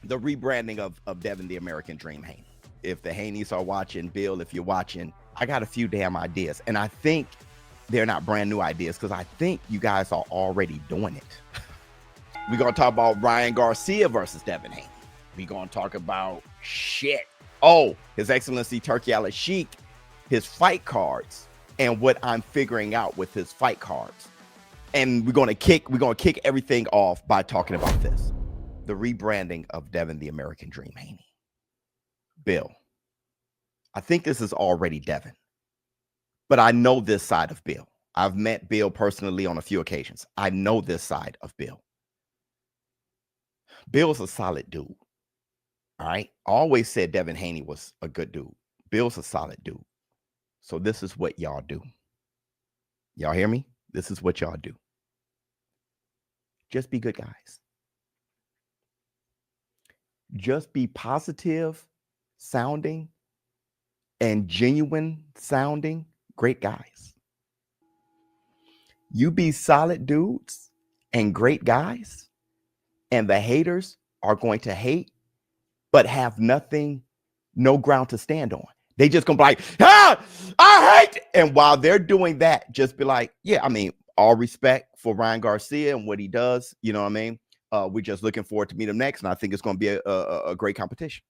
The rebranding of Devin the American Dream Haney. If the Haneys are watching, Bill, if you're watching, I got a few damn ideas. And I think they're not brand new ideas because I think you guys are already doing it. We're going to talk about Ryan Garcia versus Devin Haney. We're going to talk about shit. Oh, His Excellency Turki Alalshikh, his fight cards, and what I'm figuring out with his fight cards. And we're going to kick everything off by talking about this. The rebranding of Devin the American Dream Haney. Bill, I think this is already Devin, but I know this side of Bill. I've met Bill personally on a few occasions. I know this side of Bill. Bill's a solid dude. All right. I always said Devin Haney was a good dude. Bill's a solid dude. So this is what y'all do. Y'all hear me? This is what y'all do. Just be good guys. Just be positive sounding and genuine sounding great guys. You be solid dudes and great guys, and the haters are going to hate, but have nothing, no ground to stand on. They just gonna be like, ah, I hate. And while they're doing that, just be like, yeah, I mean, all respect for Ryan Garcia and what he does. You know what I mean? We're just looking forward to meet him next, and I think it's going to be a great competition.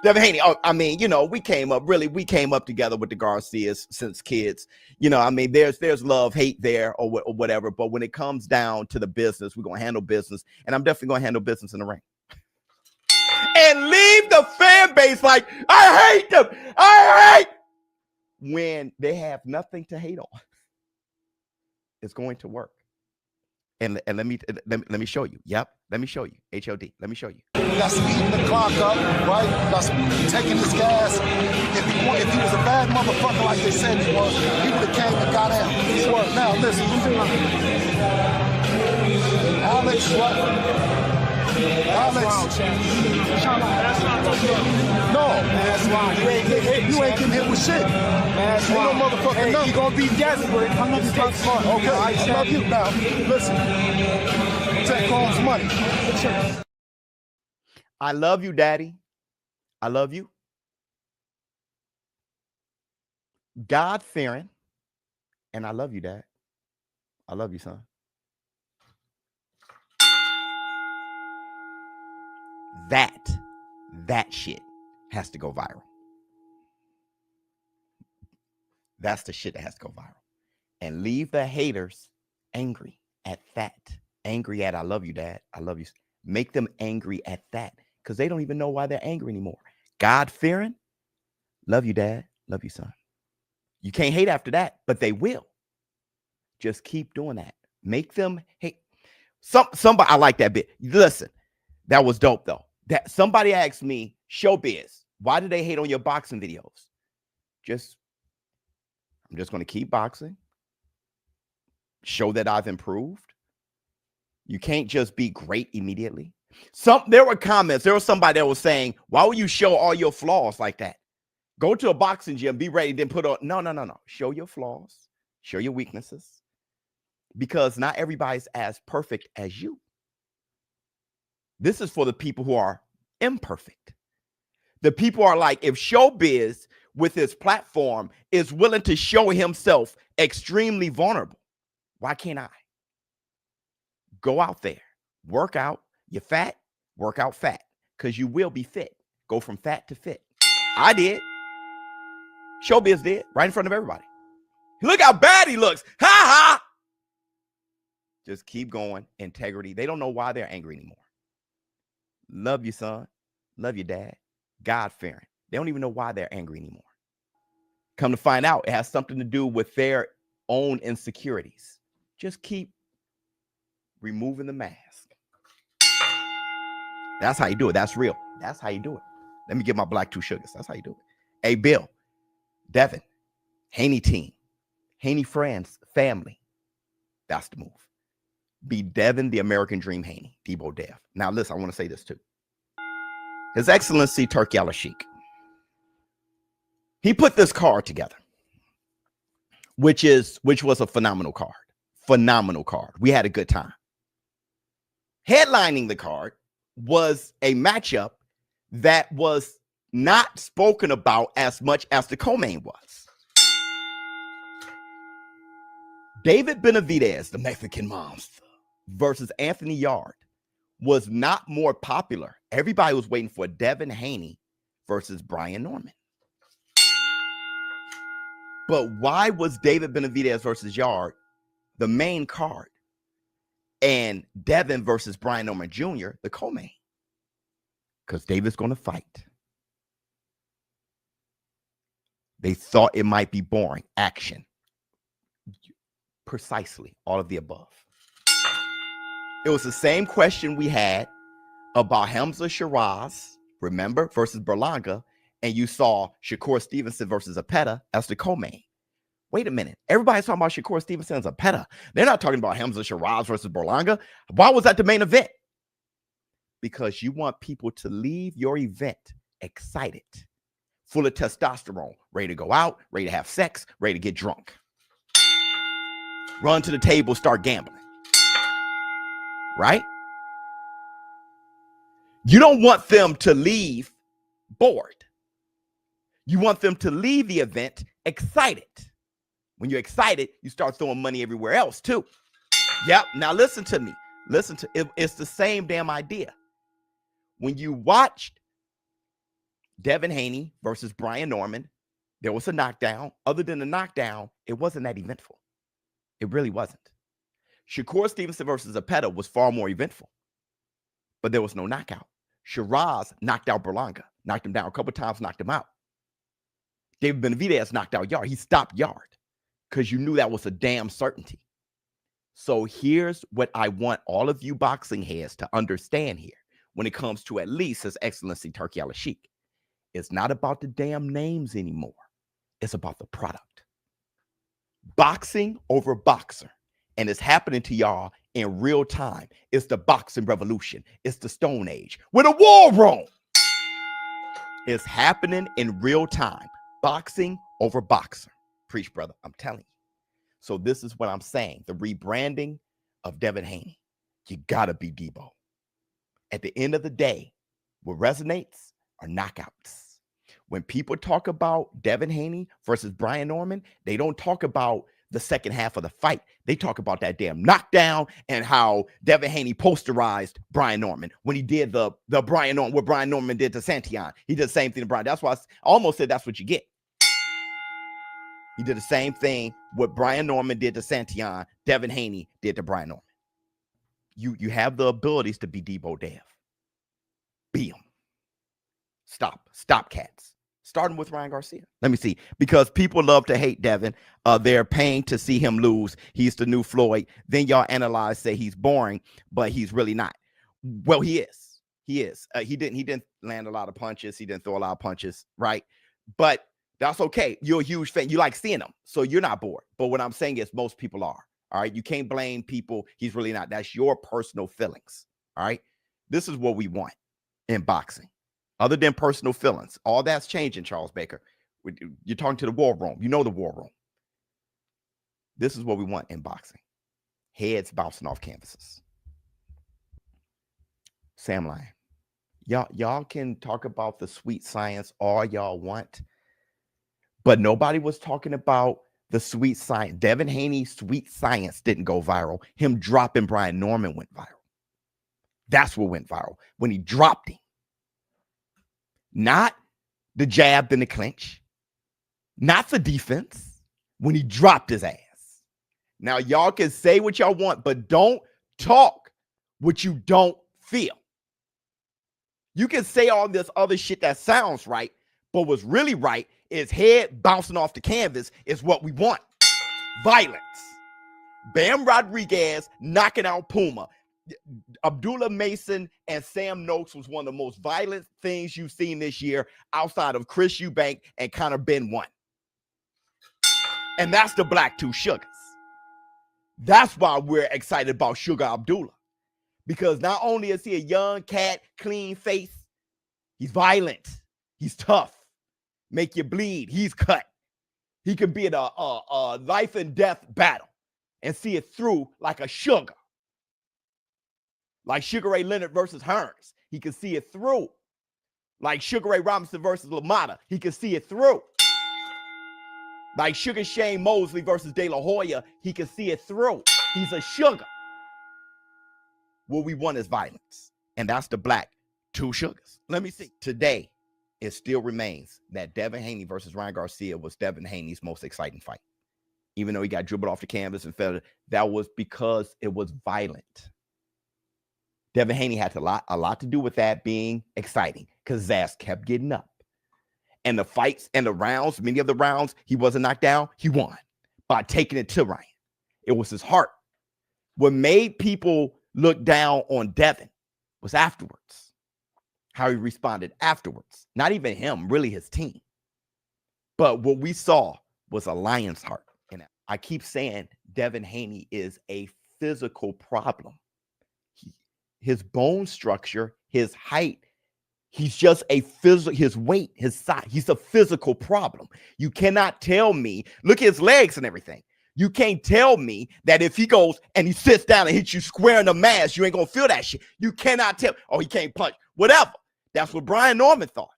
Devin Haney, oh, I mean, you know, we came up together with the Garcias since kids. You know, I mean, there's love, hate there or whatever. But when it comes down to the business, we're going to handle business, and I'm definitely going to handle business in the ring. And leave the fan base like, I hate them. I hate. When they have nothing to hate on. It's going to work. And let me show you. Yep, let me show you. HOD, let me show you. That's speeding the clock up, right? That's taking his gas. If he was a bad motherfucker like they said he was, he would have came and got out. Now listen, Alex, what? Alex, no, you ain't getting hit with shit. Ain't no motherfucking nothing. You gonna be desperate. I'm not just smart. Okay, I love you. Now, listen, take Combs' money. I love you, Daddy. I love you. God-fearing. And I love you, Dad. I love you, son. That shit has to go viral. That's the shit that has to go viral. And leave the haters angry at that. Angry at I love you, Dad. I love you. Make them angry at that because they don't even know why they're angry anymore. God-fearing, love you, Dad. Love you, son. You can't hate after that, but they will. Just keep doing that. Make them hate. Somebody, I like that bit. Listen, that was dope, though. That somebody asked me, ShowBizz, why do they hate on your boxing videos? I'm just going to keep boxing. Show that I've improved. You can't just be great immediately. There were comments. There was somebody that was saying, why would you show all your flaws like that? Go to a boxing gym, be ready, then put on. No. Show your flaws. Show your weaknesses. Because not everybody's as perfect as you. This is for the people who are imperfect. The people are like, if ShowBizz with his platform is willing to show himself extremely vulnerable, why can't I? Go out there, work out. You're fat, work out fat, because you will be fit. Go from fat to fit. I did. ShowBizz did, right in front of everybody. Look how bad he looks. Ha ha. Just keep going. Integrity. They don't know why they're angry anymore. Love you, son. Love you, Dad. God-fearing. They don't even know why they're angry anymore. Come to find out, it has something to do with their own insecurities. Just keep removing the mask. That's how you do it. That's real. That's how you do it. Let me get my black 2 sugars. That's how you do it. Hey, Bill, Devin, Haney team, Haney friends, family. That's the move. Be Devin, the American Dream Haney, Debo Dev. Now, listen, I want to say this too. His Excellency Turki Alalshikh. He put this card together, which was a phenomenal card. Phenomenal card. We had a good time. headlining the card was a matchup that was not spoken about as much as the co-main was. David Benavidez, the Mexican monster, versus Anthony Yard was not more popular. Everybody was waiting for Devin Haney versus Brian Norman. But why was David Benavidez versus Yard the main card and Devin versus Brian Norman Jr. the co-main? Because David's going to fight. They thought it might be boring. Action. Precisely. All of the above. It was the same question we had about Hamza Shiraz, remember, versus Berlanga, and you saw Shakur Stevenson versus Apeta as the co-main. Wait a minute. Everybody's talking about Shakur Stevenson as Apeta. They're not talking about Hamza Shiraz versus Berlanga. Why was that the main event? Because you want people to leave your event excited, full of testosterone, ready to go out, ready to have sex, ready to get drunk. Run to the table, start gambling. Right? You don't want them to leave bored. You want them to leave the event excited. When you're excited, you start throwing money everywhere else too. Yep. Now listen to me. Listen to it. It's the same damn idea. When you watched Devin Haney versus Brian Norman, there was a knockdown. Other than the knockdown, it wasn't that eventful. It really wasn't. Shakur Stevenson versus Apeta was far more eventful, but there was no knockout. Shiraz knocked out Berlanga, knocked him down a couple times, knocked him out. David Benavidez knocked out Yard. He stopped Yard because you knew that was a damn certainty. So here's what I want all of you boxing heads to understand here when it comes to at least His Excellency Turki Alalshikh. It's not about the damn names anymore. It's about the product. Boxing over boxer. And it's happening to y'all in real time. It's the boxing revolution. It's the Stone Age. We're the war room. It's happening in real time. Boxing over boxer. Preach, brother. I'm telling you. So this is what I'm saying. The rebranding of Devin Haney. You gotta be Debo. At the end of the day, what resonates are knockouts. When people talk about Devin Haney versus Brian Norman, they don't talk about the second half of the fight. They talk about that damn knockdown and how Devin Haney posterized Brian Norman when he did the Brian Norman, what Brian Norman did to Santion. He did the same thing to Brian. That's why I almost said that's what you get. He did the same thing what Brian Norman did to Santion, Devin Haney did to Brian Norman. You have the abilities to be Debo Dev. Be him. Stop cats. Starting with Ryan Garcia. Let me see. Because people love to hate Devin. They're paying to see him lose. He's the new Floyd. Then y'all analyze, say he's boring, but he's really not. Well, he is. He is. He didn't land a lot of punches. He didn't throw a lot of punches, right? But that's okay. You're a huge fan. You like seeing him, so you're not bored. But what I'm saying is most people are. All right. You can't blame people. He's really not. That's your personal feelings. All right. This is what we want in boxing. Other than personal feelings, all that's changing, Charles Baker. You're talking to the war room. You know the war room. This is what we want in boxing. Heads bouncing off canvases. Sam Lyon. Y'all can talk about the sweet science all y'all want, but nobody was talking about the sweet science. Devin Haney's sweet science didn't go viral. Him dropping Brian Norman went viral. That's what went viral. When he dropped him. Not the jab, then the clinch. Not the defense. When he dropped his ass. Now, y'all can say what y'all want, but don't talk what you don't feel. You can say all this other shit that sounds right, but what's really right is head bouncing off the canvas is what we want. Violence. Bam Rodriguez knocking out Puma. Abdullah Mason and Sam Noakes was one of the most violent things you've seen this year outside of Chris Eubank and Conor Ben 1. And that's the Black Two Sugars. That's why we're excited about Sugar Abdullah. Because not only is he a young cat, clean face, he's violent. He's tough. Make you bleed. He's cut. He could be in a life and death battle and see it through like a sugar. Like Sugar Ray Leonard versus Hearns, he could see it through. Like Sugar Ray Robinson versus LaMotta, he could see it through. Like Sugar Shane Mosley versus De La Hoya, he could see it through. He's a sugar. What we want is violence. And that's the black two sugars. Let me see. Today, it still remains that Devin Haney versus Ryan Garcia was Devin Haney's most exciting fight. Even though he got dribbled off the canvas and fell, that was because it was violent. Devin Haney had a lot to do with that being exciting because his ass kept getting up. And the fights and the rounds, many of the rounds, he wasn't knocked down. He won by taking it to Ryan. It was his heart. What made people look down on Devin was afterwards, how he responded afterwards. Not even him, really his team. But what we saw was a lion's heart. And I keep saying Devin Haney is a physical problem. His bone structure, his height, he's just a physical, his weight, his size, he's a physical problem. You cannot tell me, look at his legs and everything. You can't tell me that if he goes and he sits down and hits you square in the mask, you ain't gonna feel that shit. You cannot tell, oh, he can't punch, whatever. That's what Brian Norman thought.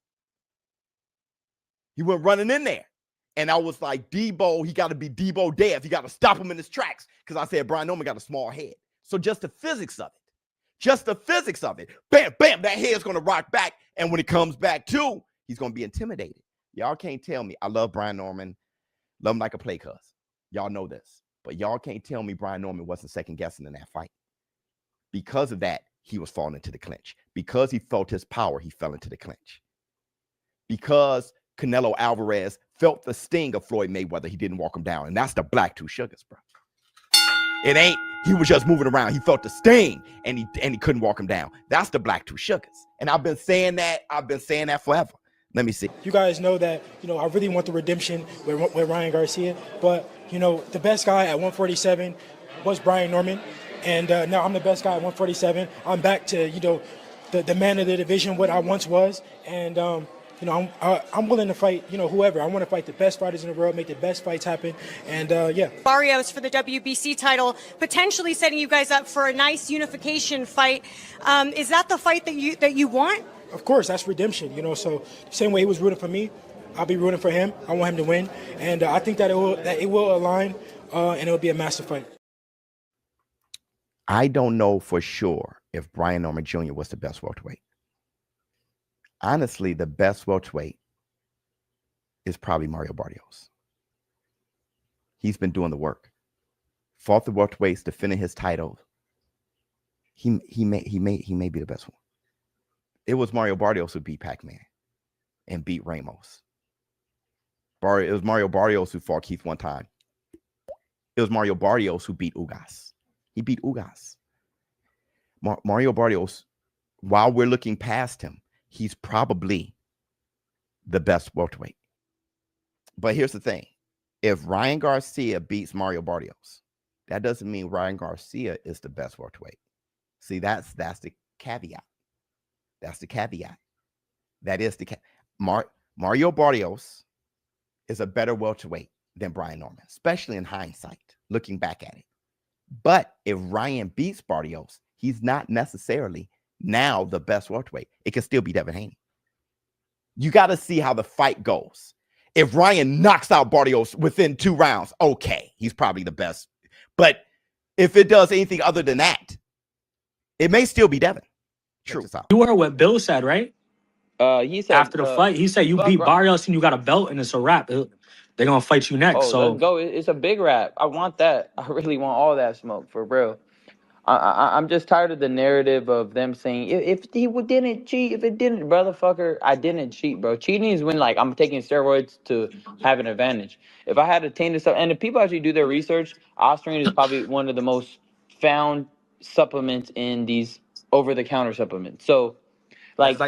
He went running in there. And I was like, Debo, he got to be Debo deaf. You got to stop him in his tracks. Because I said, Brian Norman got a small head. So just the physics of it. Bam, bam, that head's going to rock back. And when it comes back too, he's going to be intimidated. Y'all can't tell me. I love Brian Norman. Love him like a play cuz. Y'all know this. But y'all can't tell me Brian Norman wasn't second guessing in that fight. Because of that, he was falling into the clinch. Because he felt his power, he fell into the clinch. Because Canelo Alvarez felt the sting of Floyd Mayweather, he didn't walk him down. And that's the black two sugars, bro. It ain't, he was just moving around. He felt the sting and he couldn't walk him down. That's the black two sugars. And I've been saying that forever. Let me see. You guys know that, I really want the redemption with Ryan Garcia. But, the best guy at 147 was Brian Norman. And now I'm the best guy at 147. I'm back to, the man of the division, what I once was. And, I'm willing to fight, whoever. I want to fight the best fighters in the world, make the best fights happen, and yeah. Barrios for the WBC title, potentially setting you guys up for a nice unification fight. Is that the fight that you want? Of course, that's redemption. So the same way he was rooting for me, I'll be rooting for him. I want him to win, and I think that it will align, and it will be a massive fight. I don't know for sure if Brian Norman Jr. was the best welterweight. Honestly, the best welterweight is probably Mario Barrios. He's been doing the work. Fought the welterweights, defending his title. He may be the best one. It was Mario Barrios who beat Pac-Man and beat Ramos. It was Mario Barrios who fought Keith one time. It was Mario Barrios who beat Ugas. He beat Ugas. Mario Barrios, while we're looking past him, he's probably the best welterweight. But here's the thing. If Ryan Garcia beats Mario Barrios, that doesn't mean Ryan Garcia is the best welterweight. See, that's the caveat. That's the caveat. That is the Mario Barrios is a better welterweight than Brian Norman, especially in hindsight, looking back at it. But if Ryan beats Barrios, he's not necessarily now the best welterweight. It can still be Devin Haney. You got to see how the fight goes. If Ryan knocks out Barrios within 2 rounds, okay, he's probably the best. But if it does anything other than that, it may still be Devin. True. You heard what Bill said, right? He said After the fight, he said you beat Barrios and you got a belt and it's a wrap. They're gonna fight you next. So let's go. It's a big wrap. I want that. I really want all that smoke for real. I'm just tired of the narrative of them saying if he didn't cheat, if it didn't, brotherfucker, I didn't cheat, bro. Cheating is when I'm taking steroids to have an advantage. If I had attained this stuff, and if people actually do their research, ostarine is probably one of the most found supplements in these over-the-counter supplements. So,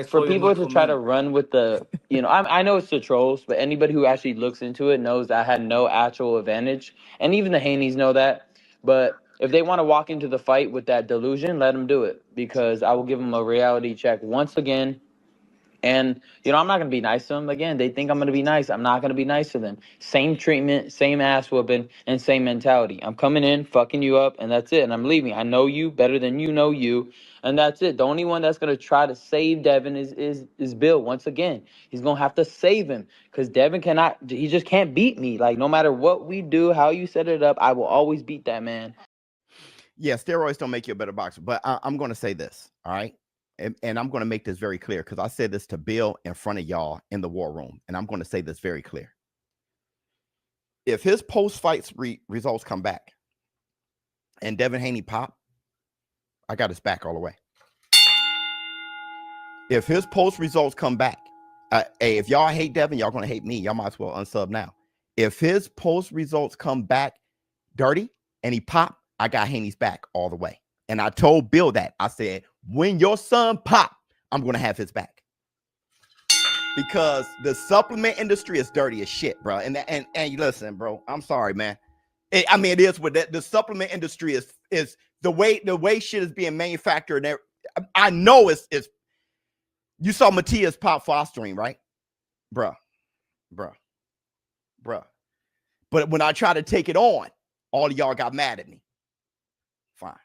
for people to try to run with the, I know it's the trolls, but anybody who actually looks into it knows that I had no actual advantage, and even the Haneys know that. But if they want to walk into the fight with that delusion, let them do it, because I will give them a reality check once again. And, I'm not going to be nice to them. Again, they think I'm going to be nice. I'm not going to be nice to them. Same treatment, same ass whooping, and same mentality. I'm coming in, fucking you up, and that's it. And I'm leaving. I know you better than you know you, and that's it. The only one that's going to try to save Devin is Bill. Once again, he's going to have to save him because Devin he just can't beat me. Like, no matter what we do, how you set it up, I will always beat that man. Yeah, steroids don't make you a better boxer, but I'm going to say this, all right? And I'm going to make this very clear because I said this to Bill in front of y'all in the war room, and I'm going to say this very clear. If his post-fight results come back and Devin Haney pop, I got his back all the way. If his post results come back, hey, if y'all hate Devin, y'all going to hate me. Y'all might as well unsub now. If his post results come back dirty and he pop, I got Haney's back all the way. And I told Bill that. I said, when your son pop, I'm going to have his back. Because the supplement industry is dirty as shit, bro. And listen, bro, I'm sorry, man. It is what the supplement industry is the way shit is being manufactured. And I know it's you saw Matias pop fostering, right? Bruh. But when I tried to take it on, all of y'all got mad at me. Fine.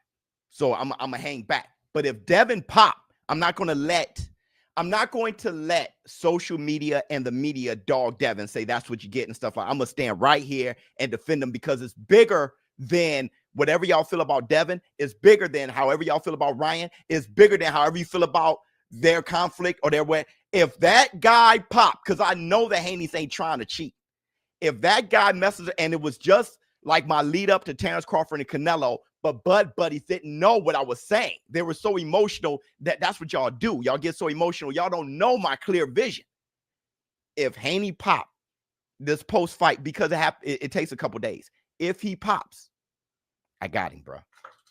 So I'm gonna hang back. But if Devin pop, I'm not going to let social media and the media dog Devin, say that's what you get and stuff like that. I'm going to stand right here and defend him because it's bigger than whatever y'all feel about Devin. It's bigger than however y'all feel about Ryan. It's bigger than however you feel about their conflict or their way. If that guy pop, because I know that Haney's ain't trying to cheat. If that guy messes, and it was just like my lead up to Terrence Crawford and Canelo, but Bud Buddies didn't know what I was saying. They were so emotional that's what y'all do. Y'all get so emotional. Y'all don't know my clear vision. If Haney pop this post-fight, because it takes a couple days. If he pops, I got him, bro.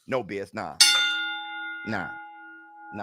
No BS. Nah.